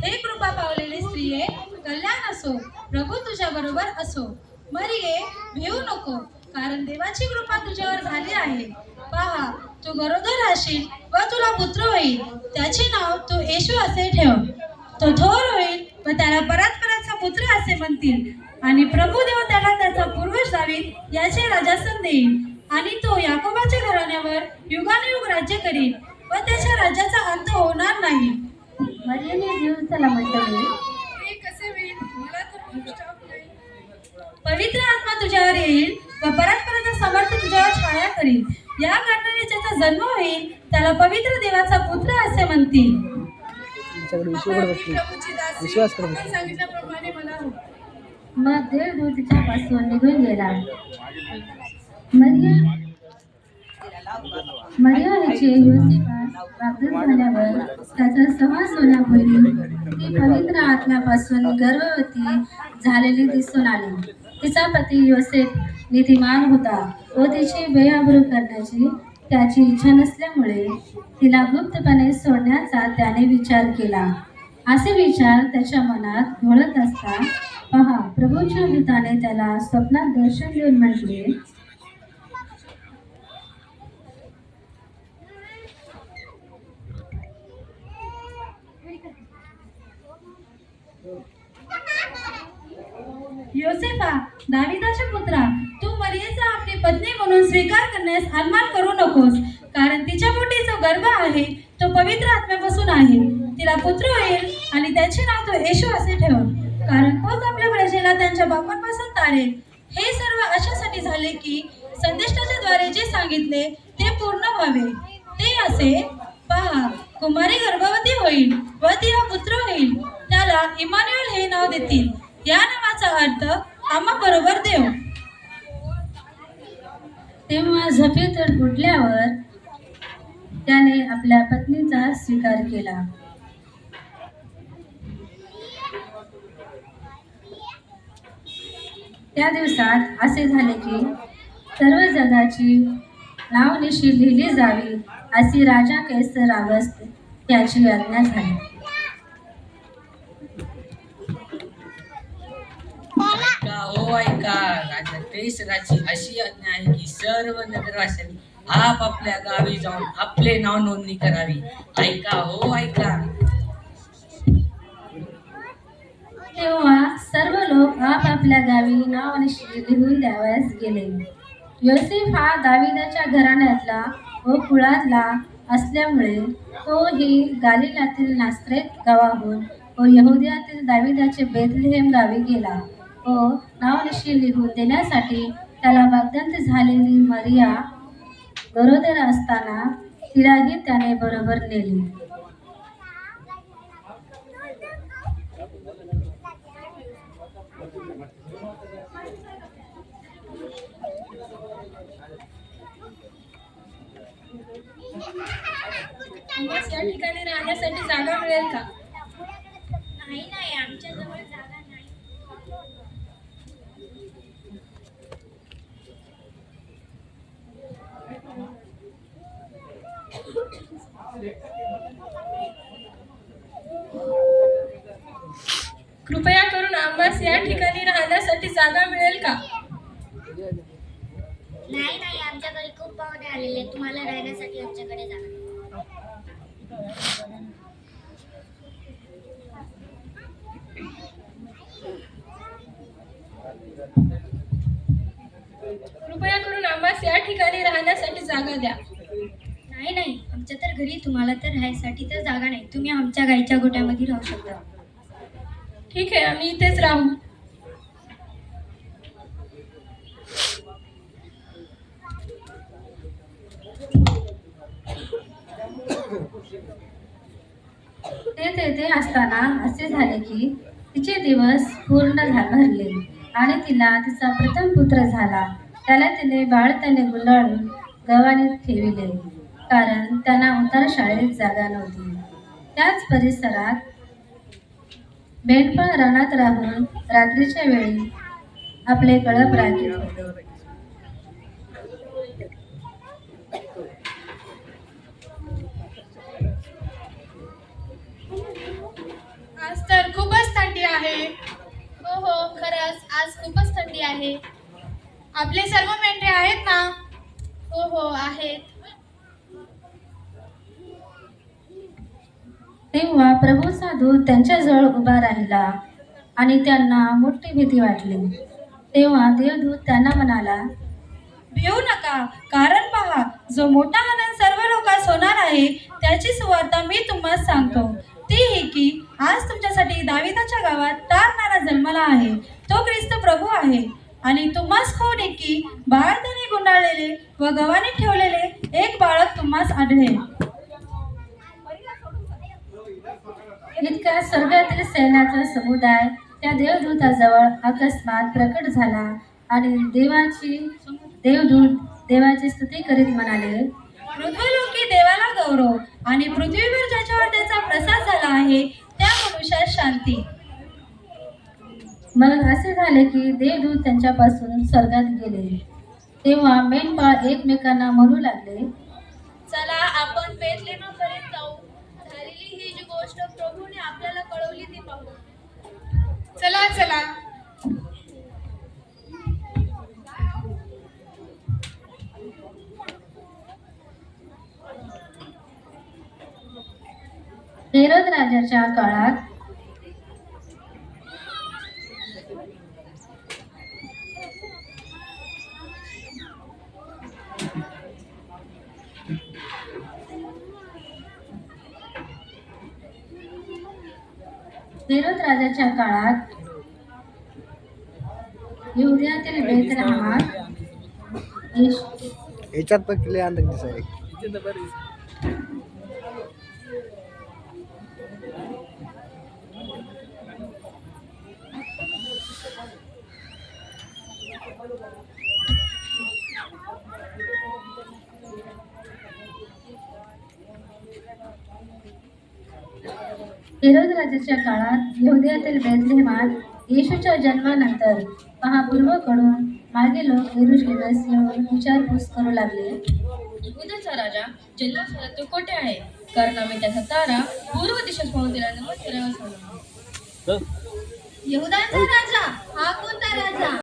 हे कृपा पावलेली स्त्रिये, कल्याण असो, प्रभू तुझ्या बरोबर असो. मरिये, भिवू नको, कारण देवाची कृपा तुझ्यावर झाली आहे. पहा, तू गरोदर राहशील व तुला पुत्र होईल. त्याचे नाव तू येशू असे ठेव. तो थोर होईल व त्याला परात्पराचा पुत्र असे म्हणतील. आणि प्रभू देव त्याला त्याचा पूर्वज दावीद याचे राजासन देईल. आणि तो याकोबाच्या घराण्यावर युगानुयुग राज्य करील व त्याच्या राज्याचा अंत होणार नाही. मरियेने दिवसाला म्हटले, हे कसे होईल? मला तर खूप ठाऊक नाही. पवित्र आत्मा तुझ्यावर येईल व परात्पराचा समर्थ तुझ्यावर छाया करील. या कारणाने ज्याचा जन्म होईल त्याला पवित्र देवाचा पुत्र असे म्हणतील. विश्वास करू. सांगितल्याप्रमाणे मला हो. मग देवदूत तिच्यापासून निघून गेला. मरिया हिचे योसेफास वागदान झाल्यावर त्याचा सहवास होण्यापूर्वी ती पवित्र आत्म्यापासून गर्भवती झालेली दिसून आली. तिचा पती योसेफ नीतिमान होता व तिची बेआबरू करण्याची त्याची इच्छा नसल्यामुळे तिला गुप्तपणे सोडण्याचा त्याने विचार केला. असे विचार त्याच्या मनात घोळत असता पहा, प्रभूच्या दूताने त्याला स्वप्नात दर्शन देऊन म्हटले, योसेफा, दाविदाच्या पुत्रा, तू मरियेचा आपली पत्नी म्हणून स्वीकार करण्यास अनमान करू नकोस, कारण तिच्या पोटी जो गर्भ आहे तो पवित्र आत्म्यापासून आहे. तिला पुत्र होईल आणि त्याचे नाव तो येशू असे ठेव, कारण तोच आपल्या प्रजेला त्यांच्या पापांपासून तारेल. हे सर्व अशासाठी झाले की संदेष्टाच्या द्वारे जे सांगितले ते पूर्ण व्हावे. ते असे, पहा, कुमारी गर्भवती होईल व तिला पुत्र होईल. त्याला इमानुएल हे नाव देतील. या नावाचा अर्थ आम्हा बरोबर देव. तेव्हा झोपेतून उठल्यावर त्याने आपल्या पत्नीचा स्वीकार केला. त्या दिवसात असे झाले की सर्व जगाची नावनिशी लिहिली जावी अशी राजा कैसरास त्याची आज्ञा झाली. ऐका, राजा कैसराची अशी आज्ञा आहे की सर्व नगरवासियांनी आपापल्या गावी जाऊन आपले नाव नोंदणी करावी. ऐका, हो ऐका. तेव्हा सर्व लोक आपापल्या गावी नावनिशी लिहून द्यावयास गेले. योसेफ हा दाविदाच्या घराण्यातला व कुळातला असल्यामुळे तोही गालिलातील नासरेत गावाहून व यहुदियातील दाविदाचे बेथलेहेम गावी गेला व नावनिशी लिहून देण्यासाठी त्याला वाग्दत्त झालेली मरिया गरोदर असताना तिलाही त्याने बरोबर नेली. या ठिकाणी राहण्यासाठी जागा मिळेल का? नाही, आमच्याजवळ जागा नाही. कृपया करून आम्हास या ठिकाणी राहण्यासाठी जागा मिळेल का? नाही, आमच्या घरी खूप पाहुणे आलेले, तुम्हाला राहण्यासाठी आमच्याकडे जागा नाही. कृपया करून आम्हास या ठिकाणी राहण्यासाठी जागा द्या. नाही, आमच्या तर घरी तुम्हाला तर राहायसाठी तर जागा नाही. तुम्ही आमच्या गाईच्या गोट्यामध्ये राहू शकता. ठीक आहे, आम्ही इथेच राहू. ते तेथे असताना असे झाले की तिचे दिवस पूर्ण भरले आणि तिला तिचा प्रथम पुत्र झाला. त्याला तिने बाळंताने गुंडाळून गव्हाणीत ठेविले, कारण त्यांना उतार शाळेत जागा नव्हती. त्याच परिसरात मेंढपाळ रानात राहून रात्रीच्या वेळी आपले कळप राखीत होते. आज तर खूपच थंडी आहे. हो हो, खरंच आज खूपच थंडी आहे. आपले सर्व मेंढरे आहेत ना? हो हो आहेत. तेव्हा प्रभूचा दूत त्यांच्याजवळ उभा राहिला आणि त्यांना मोठी भीती वाटली. तेव्हा देवदूत त्यांना म्हणाला, भिवू नका, कारण पहा, जो मोठा आनंद सर्व लोकांस होणार आहे त्याची सुवार्ता मी तुम्हाला सांगतो. ती ही की आज तुमच्यासाठी दाविदाच्या गावात तारणारा जन्मला आहे. तो ख्रिस्त प्रभू आहे. आणि तुम्हास खोड की बाळाने गुंडाळलेले व गव्हाणे ठेवलेले एक बाळक तुम्हास आढळेल. इतका स्वर्गातील सैन्याचा समुदाय त्या देवदूताजवळ अकस्मात प्रकट झाला आणि देवदूत देवाची स्तुती करीत म्हणाले, पृथ्वीलोकी देवाला गौरव आणि पृथ्वीवर ज्याच्यावर त्याचा प्रसाद झाला आहे त्या मनुष्यास शांती. मग असे झाले की देवदूत त्यांच्यापासून स्वर्गात गेले. तेव्हा मेंढपाळ एकमेकांना म्हणू लागले, चला आपण बेथलेहमपर्यंत जाऊ. झालेली ही जी गोष्ट प्रभूने आपल्याला कळवली ती पाहू. चला चला. हेरोद राजाच्या काळात यहुद्यातील बेथलेहमात याच्यात पण किल्ले अंदाज दिसाय. हेरोद राजाच्या काळात यहुद्यातील बेथलेहमात येशूच्या जन्मानंतर महापूर्वकडून मागे लोक यरूशलेमास येऊन विचारपूस करू लागले, उद्याचा राजा जन्माला तो कोठे आहे? कारण आम्ही त्याचा तारा पूर्व दिशेस पाहून त्याला नमस्कार करावा सांगितले. यहुदाचा राजा हा कोणता राजा?